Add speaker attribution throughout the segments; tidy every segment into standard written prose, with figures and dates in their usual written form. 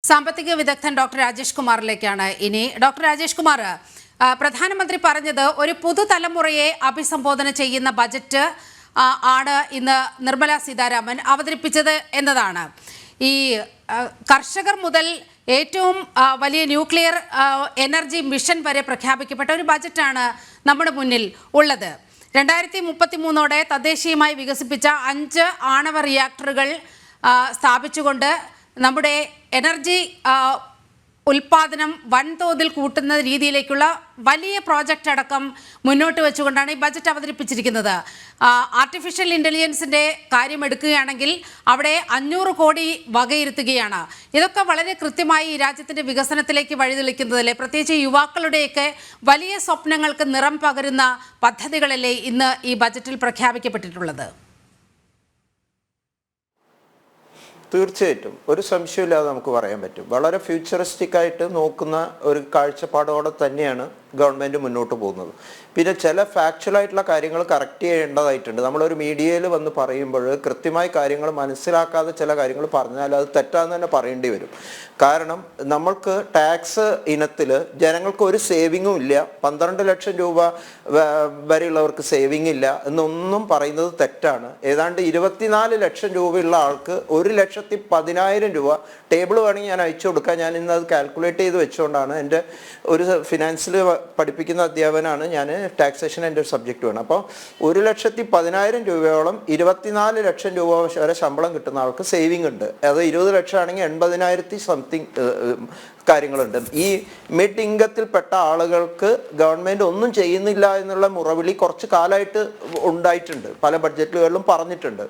Speaker 1: സാമ്പത്തിക വിദഗ്ധൻ ഡോക്ടർ രാജേഷ് കുമാറിലേക്കാണ് ഇനി. ഡോക്ടർ രാജേഷ് കുമാർ, പ്രധാനമന്ത്രി പറഞ്ഞത് ഒരു പുതുതലമുറയെ അഭിസംബോധന ചെയ്യുന്ന ബജറ്റ് ആണ് ഇന്ന് നിർമ്മല സീതാരാമൻ അവതരിപ്പിച്ചത് എന്നതാണ്. ഈ കർഷകർ മുതൽ ഏറ്റവും വലിയ ന്യൂക്ലിയർ എനർജി മിഷൻ വരെ പ്രഖ്യാപിക്കപ്പെട്ട ഒരു ബജറ്റാണ് നമ്മുടെ മുന്നിൽ ഉള്ളത്. 2033 തദ്ദേശീയമായി വികസിപ്പിച്ച 5 ആണവ റിയാക്ടറുകൾ സ്ഥാപിച്ചുകൊണ്ട് നമ്മുടെ എനർജി ഉൽപാദനം വൻതോതിൽ കൂട്ടുന്ന രീതിയിലേക്കുള്ള വലിയ പ്രോജക്റ്റ് അടക്കം മുന്നോട്ട് വെച്ചുകൊണ്ടാണ് ഈ ബജറ്റ് അവതരിപ്പിച്ചിരിക്കുന്നത്. ആർട്ടിഫിഷ്യൽ ഇൻ്റലിജൻസിൻ്റെ കാര്യം എടുക്കുകയാണെങ്കിൽ അവിടെ 500 കോടി വകയിരുത്തുകയാണ്. ഇതൊക്കെ വളരെ കൃത്യമായി ഈ രാജ്യത്തിൻ്റെ വികസനത്തിലേക്ക് വഴിതെളിക്കുന്നതല്ലേ? പ്രത്യേകിച്ച് യുവാക്കളുടെയൊക്കെ വലിയ സ്വപ്നങ്ങൾക്ക് നിറം പകരുന്ന പദ്ധതികളല്ലേ ഇന്ന് ഈ ബജറ്റിൽ പ്രഖ്യാപിക്കപ്പെട്ടിട്ടുള്ളത്?
Speaker 2: തീർച്ചയായിട്ടും ഒരു സംശയമില്ലാതെ നമുക്ക് പറയാൻ പറ്റും. വളരെ ഫ്യൂച്ചറിസ്റ്റിക് ആയിട്ട് നോക്കുന്ന ഒരു കാഴ്ചപ്പാടോടെ തന്നെയാണ് ഗവൺമെൻറ് മുന്നോട്ട് പോകുന്നത്. പിന്നെ ചില ഫാക്ച്വലായിട്ടുള്ള കാര്യങ്ങൾ കറക്റ്റ് ചെയ്യേണ്ടതായിട്ടുണ്ട്. നമ്മളൊരു മീഡിയയിൽ വന്ന് പറയുമ്പോൾ കൃത്യമായി കാര്യങ്ങൾ മനസ്സിലാക്കാതെ ചില കാര്യങ്ങൾ പറഞ്ഞാൽ അത് തെറ്റാന്ന് തന്നെ പറയേണ്ടി വരും. കാരണം നമ്മൾക്ക് ടാക്സ് ഇനത്തിൽ ജനങ്ങൾക്ക് ഒരു സേവിങ്ങും ഇല്ല, 12 ലക്ഷം രൂപ വരെയുള്ളവർക്ക് സേവിങ് ഇല്ല എന്നൊന്നും പറയുന്നത് തെറ്റാണ്. ഏതാണ്ട് 24 ലക്ഷം രൂപയുള്ള ആൾക്ക് 1,10,000 രൂപ ടേബിൾ വേണമെങ്കിൽ ഞാൻ അയച്ചു കൊടുക്കാം. ഞാൻ ഇന്ന് അത് കാൽക്കുലേറ്റ് ചെയ്ത് വെച്ചുകൊണ്ടാണ്. എൻ്റെ ഒരു ഫിനാൻസിൽ പഠിപ്പിക്കുന്ന അധ്യാപനാണ് ഞാൻ, ടാക്സേഷൻ എൻ്റെ ഒരു സബ്ജക്റ്റ് വേണം. അപ്പോൾ 1,10,000 രൂപയോളം 24 ലക്ഷം രൂപ വരെ ശമ്പളം കിട്ടുന്ന ആൾക്ക് സേവിങ് ഉണ്ട്. അത് 20 ലക്ഷം ആണെങ്കിൽ 80,000 സംതിങ് കാര്യങ്ങളുണ്ട്. ഈ മിഡ് ഇൻകത്തിൽപ്പെട്ട ആളുകൾക്ക് ഗവൺമെൻറ് ഒന്നും ചെയ്യുന്നില്ല എന്നുള്ള മുറവിളി കുറച്ച് കാലമായിട്ട് ഉണ്ടായിട്ടുണ്ട്, പല ബഡ്ജറ്റുകളിലും പറഞ്ഞിട്ടുണ്ട്.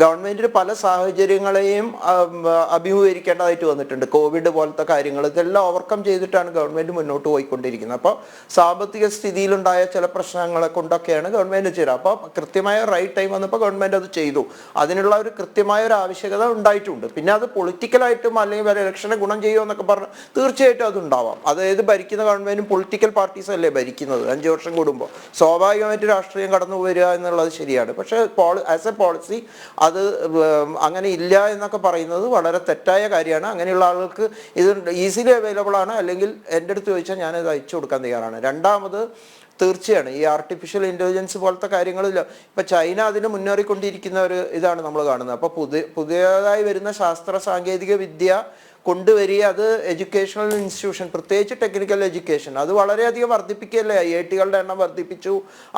Speaker 2: ഗവൺമെൻറ്റിന് പല സാഹചര്യങ്ങളെയും അഭിമുഖീകരിക്കേണ്ടതായിട്ട് വന്നിട്ടുണ്ട്. കോവിഡ് പോലത്തെ കാര്യങ്ങൾ ഇതെല്ലാം ഓവർകം ചെയ്തിട്ടാണ് ഗവൺമെൻറ് മുന്നോട്ട് പോയിക്കൊണ്ടിരിക്കുന്നത്. അപ്പോൾ സാമ്പത്തിക സ്ഥിതിയിലുണ്ടായ ചില പ്രശ്നങ്ങളെ കൊണ്ടൊക്കെയാണ് ഗവൺമെൻറ് ചെയ്യുക. അപ്പോൾ കൃത്യമായ റൈറ്റ് ടൈം വന്നപ്പോൾ ഗവൺമെൻറ് അത് ചെയ്തു. അതിനുള്ള ഒരു കൃത്യമായ ഒരു ആവശ്യകത ഉണ്ടായിട്ടുണ്ട്. പിന്നെ അത് പൊളിറ്റിക്കലായിട്ടും അല്ലെങ്കിൽ ഇലക്ഷനെ ഗുണം ചെയ്യുമോ എന്നൊക്കെ പറഞ്ഞ് തീർച്ചയായിട്ടും അതുണ്ടാവാം. അതായത് ഭരിക്കുന്ന ഗവൺമെന്റും പൊളിറ്റിക്കൽ പാർട്ടീസ് അല്ലേ ഭരിക്കുന്നത് 5 വർഷം കൂടുമ്പോൾ. സ്വാഭാവികമായിട്ട് രാഷ്ട്രീയം കടന്നു വരിക എന്നുള്ളത് ശരിയാണ്. പക്ഷേ ആസ് എ പോളിസി അത് അങ്ങനെ ഇല്ല എന്നൊക്കെ പറയുന്നത് വളരെ തെറ്റായ കാര്യമാണ്. അങ്ങനെയുള്ള ആളുകൾക്ക് ഇത് ഈസിലി അവൈലബിൾ ആണ്. അല്ലെങ്കിൽ എൻ്റെ അടുത്ത് ചോദിച്ചാൽ ഞാനത് അയച്ചു കൊടുക്കാൻ തയ്യാറാണ്. രണ്ടാമത് തീർച്ചയാണ് ഈ ആർട്ടിഫിഷ്യൽ ഇൻ്റലിജൻസ് പോലത്തെ കാര്യങ്ങളില്ല. ഇപ്പം ചൈന അതിന് മുന്നേറിക്കൊണ്ടിരിക്കുന്ന ഒരു ഇതാണ് നമ്മൾ കാണുന്നത്. അപ്പോൾ പുതിയതായി വരുന്ന ശാസ്ത്ര സാങ്കേതിക വിദ്യ കൊണ്ടുവരിക, അത് എഡ്യൂക്കേഷണൽ ഇൻസ്റ്റിറ്റ്യൂഷൻ പ്രത്യേകിച്ച് ടെക്നിക്കൽ എഡ്യൂക്കേഷൻ അത് വളരെയധികം വർദ്ധിപ്പിക്കുകയല്ലേ. IIT-കളുടെ എണ്ണം വർദ്ധിപ്പിച്ചു,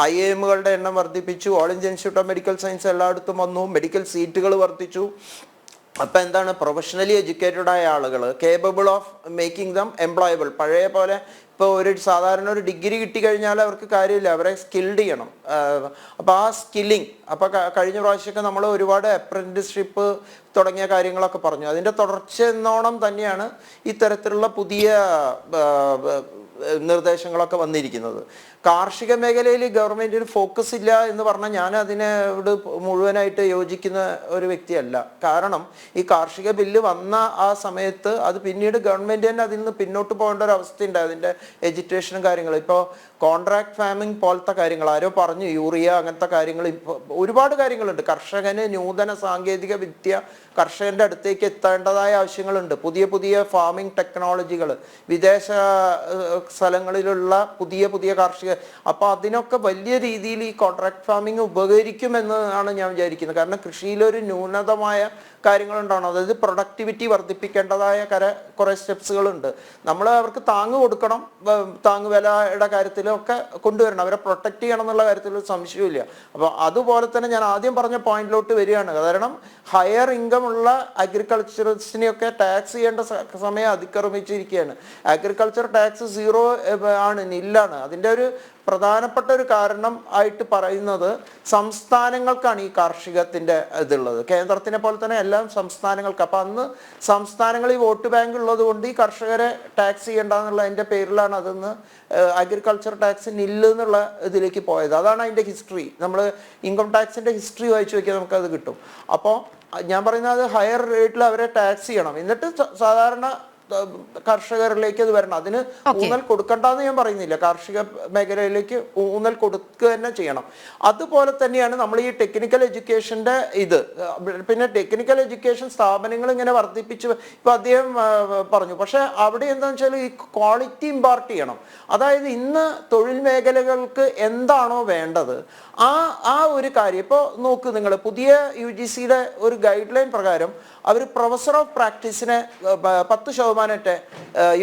Speaker 2: IIM-കളുടെ എണ്ണം വർദ്ധിപ്പിച്ചു, all India institute of medical science എല്ലായിടത്തും വന്നു, മെഡിക്കൽ സീറ്റുകൾ വർദ്ധിച്ചു. അപ്പം എന്താണ്, പ്രൊഫഷണലി എഡ്യൂക്കേറ്റഡ് ആയ ആളുകൾ capable of making them employable. പഴയ പോലെ ഇപ്പോൾ സാധാരണ ഒരു ഡിഗ്രി കിട്ടിക്കഴിഞ്ഞാൽ അവർക്ക് കാര്യമില്ല, അവരെ സ്കിൽഡ് ചെയ്യണം. അപ്പോൾ ആ സ്കില്ലിങ്, അപ്പോൾ കഴിഞ്ഞ പ്രാവശ്യമൊക്കെ നമ്മൾ ഒരുപാട് അപ്രന്റീസ്ഷിപ്പ് തുടങ്ങിയ കാര്യങ്ങളൊക്കെ പറഞ്ഞു. അതിൻ്റെ തുടർച്ച എന്നോണം തന്നെയാണ് ഇത്തരത്തിലുള്ള പുതിയ നിർദ്ദേശങ്ങളൊക്കെ വന്നിരിക്കുന്നത്. കാർഷിക മേഖലയിൽ ഗവൺമെൻറ്റിന് ഫോക്കസ് ഇല്ല എന്ന് പറഞ്ഞാൽ ഞാൻ അതിനോട് മുഴുവനായിട്ട് യോജിക്കുന്ന ഒരു വ്യക്തിയല്ല. കാരണം ഈ കാർഷിക ബില്ല് വന്ന ആ സമയത്ത് അത് പിന്നീട് ഗവൺമെൻറ് തന്നെ അതിൽ നിന്ന് പിന്നോട്ട് പോകേണ്ട ഒരു അവസ്ഥയുണ്ട്. അതിൻ്റെ എഡ്യൂക്കേഷനും കാര്യങ്ങളും ഇപ്പോൾ കോൺട്രാക്ട് ഫാമിംഗ് പോലത്തെ കാര്യങ്ങൾ ആരോ പറഞ്ഞു, യൂറിയ അങ്ങനത്തെ കാര്യങ്ങൾ, ഇപ്പോൾ ഒരുപാട് കാര്യങ്ങളുണ്ട്. കർഷകന് നൂതന സാങ്കേതിക വിദ്യ കർഷകൻ്റെ അടുത്തേക്ക് എത്തേണ്ടതായ ആവശ്യങ്ങളുണ്ട്. പുതിയ പുതിയ ഫാമിംഗ് ടെക്നോളജികൾ, വിദേശ സ്ഥലങ്ങളിലുള്ള പുതിയ കാർഷിക, അപ്പോൾ അതിനൊക്കെ വലിയ രീതിയിൽ ഈ കോൺട്രാക്ട് ഫാമിംഗ് ഉപകരിക്കുമെന്നാണ് ഞാൻ വിചാരിക്കുന്നത്. കാരണം കൃഷിയിലൊരു ന്യൂനതമായ കാര്യങ്ങളുണ്ടാവണം. അതായത് പ്രൊഡക്ടിവിറ്റി വർദ്ധിപ്പിക്കേണ്ടതായ കുറേ സ്റ്റെപ്സുകളുണ്ട്. നമ്മൾ അവർക്ക് താങ്ങ് കൊടുക്കണം, താങ്ങുവിലയുടെ കാര്യത്തിലൊക്കെ കൊണ്ടുവരണം, അവരെ പ്രൊട്ടക്റ്റ് ചെയ്യണം എന്നുള്ള കാര്യത്തിൽ സംശയമില്ല. അപ്പോൾ അതുപോലെ തന്നെ ഞാൻ ആദ്യം പറഞ്ഞ പോയിന്റിലോട്ട് വരികയാണ്. കാരണം ഹയർ ഇൻകം ഉള്ള അഗ്രികൾച്ചറിസ്റ്റിനെയൊക്കെ ടാക്സ് ചെയ്യേണ്ട സമയം അതിക്രമിച്ചിരിക്കുകയാണ്. അഗ്രികൾച്ചർ ടാക്സ് 0 ആണ്, നില്ലാണ്. അതിൻ്റെ ഒരു പ്രധാനപ്പെട്ട ഒരു കാരണം ആയിട്ട് പറയുന്നത് സംസ്ഥാനങ്ങൾക്കാണ് ഈ കാർഷികത്തിൻ്റെ ഇതുള്ളത്. കേന്ദ്രത്തിനെ പോലെ തന്നെ എല്ലാം സംസ്ഥാനങ്ങൾക്ക്. അപ്പം അന്ന് സംസ്ഥാനങ്ങളിൽ വോട്ട് ബാങ്ക് ഉള്ളത് കൊണ്ട് ഈ കർഷകരെ ടാക്സ് ചെയ്യേണ്ടെന്നുള്ളതിൻ്റെ പേരിലാണ് അതെന്ന് അഗ്രികൾച്ചർ ടാക്സ് നില്ല് എന്നുള്ള ഇതിലേക്ക് പോയത്. അതാണ് അതിൻ്റെ ഹിസ്റ്ററി. നമ്മൾ ഇൻകം ടാക്സിൻ്റെ ഹിസ്റ്ററി വായിച്ചു നോക്കിയാൽ നമുക്കത് കിട്ടും. അപ്പോൾ ഞാൻ പറയുന്നത് ഹയർ റേറ്റിൽ അവരെ ടാക്സ് ചെയ്യണം. എന്നിട്ട് സാധാരണ കർഷകരിലേക്ക് അത് വരണം. അതിന് ഊന്നൽ കൊടുക്കണ്ടെന്ന് ഞാൻ പറയുന്നില്ല, കാർഷിക മേഖലയിലേക്ക് ഊന്നൽ കൊടുക്കുക തന്നെ ചെയ്യണം. അതുപോലെ തന്നെയാണ് നമ്മൾ ഈ ടെക്നിക്കൽ എഡ്യൂക്കേഷന്റെ ഇത്. പിന്നെ ടെക്നിക്കൽ എഡ്യൂക്കേഷൻ സ്ഥാപനങ്ങൾ ഇങ്ങനെ വർദ്ധിപ്പിച്ച് ഇപ്പൊ അദ്ദേഹം പറഞ്ഞു. പക്ഷെ അവിടെ എന്താണെന്ന് വെച്ചാൽ ഈ ക്വാളിറ്റി ഇമ്പാർട്ട് ചെയ്യണം. അതായത് ഇന്ന് തൊഴിൽ മേഖലകൾക്ക് എന്താണോ വേണ്ടത് ആ ഒരു കാര്യം. ഇപ്പോൾ നോക്ക്, നിങ്ങൾ പുതിയ UGCയുടെ ഒരു ഗൈഡ് ലൈൻ പ്രകാരം അവർ പ്രൊഫസർ ഓഫ് പ്രാക്ടീസിനെ 10%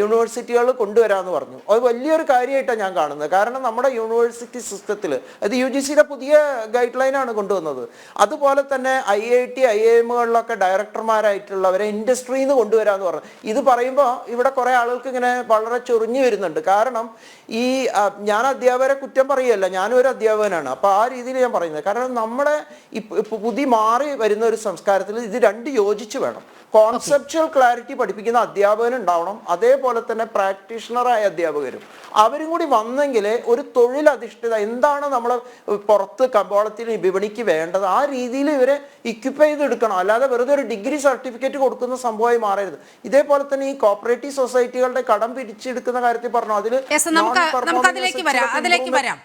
Speaker 2: യൂണിവേഴ്സിറ്റികൾ കൊണ്ടുവരാമെന്ന് പറഞ്ഞു. അത് വലിയൊരു കാര്യമായിട്ടാണ് ഞാൻ കാണുന്നത്. കാരണം നമ്മുടെ യൂണിവേഴ്സിറ്റി സിസ്റ്റത്തിൽ അത് UGCയുടെ പുതിയ ഗൈഡ് ലൈനാണ് കൊണ്ടുവന്നത്. അതുപോലെ തന്നെ IIT IIMകളിലൊക്കെ ഡയറക്ടർമാരായിട്ടുള്ളവരെ ഇൻഡസ്ട്രിയിൽ നിന്ന് കൊണ്ടുവരാമെന്ന് പറഞ്ഞു. ഇത് പറയുമ്പോൾ ഇവിടെ കുറേ ആളുകൾക്ക് ഇങ്ങനെ വളരെ ചൊറിഞ്ഞു വരുന്നുണ്ട്. കാരണം ഈ ഞാൻ അധ്യാപകരെ കുറ്റം പറയുകയല്ല, ഞാനും ഒരു അധ്യാപകനാണ്. അപ്പോൾ ആ രീതിയിൽ ഞാൻ പറയുന്നത്, കാരണം നമ്മുടെ പുതിയ മാറി വരുന്ന ഒരു സംസ്കാരത്തിൽ ഇത് രണ്ട് യോജിച്ച് വേണം. കോൺസെപ്ച്വൽ ക്ലാരിറ്റി പഠിപ്പിക്കുന്ന അധ്യാപകൻ ഉണ്ടാവണം, അതേപോലെ തന്നെ പ്രാക്ടീഷണറായ അധ്യാപകരും. അവരും കൂടി വന്നെങ്കിൽ ഒരു തൊഴിലധിഷ്ഠിത എന്താണ് നമ്മൾ പുറത്ത് കമ്പോളത്തിൽ വിപണിക്ക് വേണ്ടത് ആ രീതിയിൽ ഇവരെ ഇക്വിപ്പ് ചെയ്തെടുക്കണം. അല്ലാതെ വെറുതെ ഒരു ഡിഗ്രി സർട്ടിഫിക്കറ്റ് കൊടുക്കുന്ന സംഭവമായി മാറരുത്. ഇതേപോലെ തന്നെ ഈ കോപ്പറേറ്റീവ് സൊസൈറ്റികളുടെ കടം പിരിച്ചെടുക്കുന്ന കാര്യത്തിൽ പറഞ്ഞു, അതിൽ
Speaker 1: അതിലേക്ക് വരാം.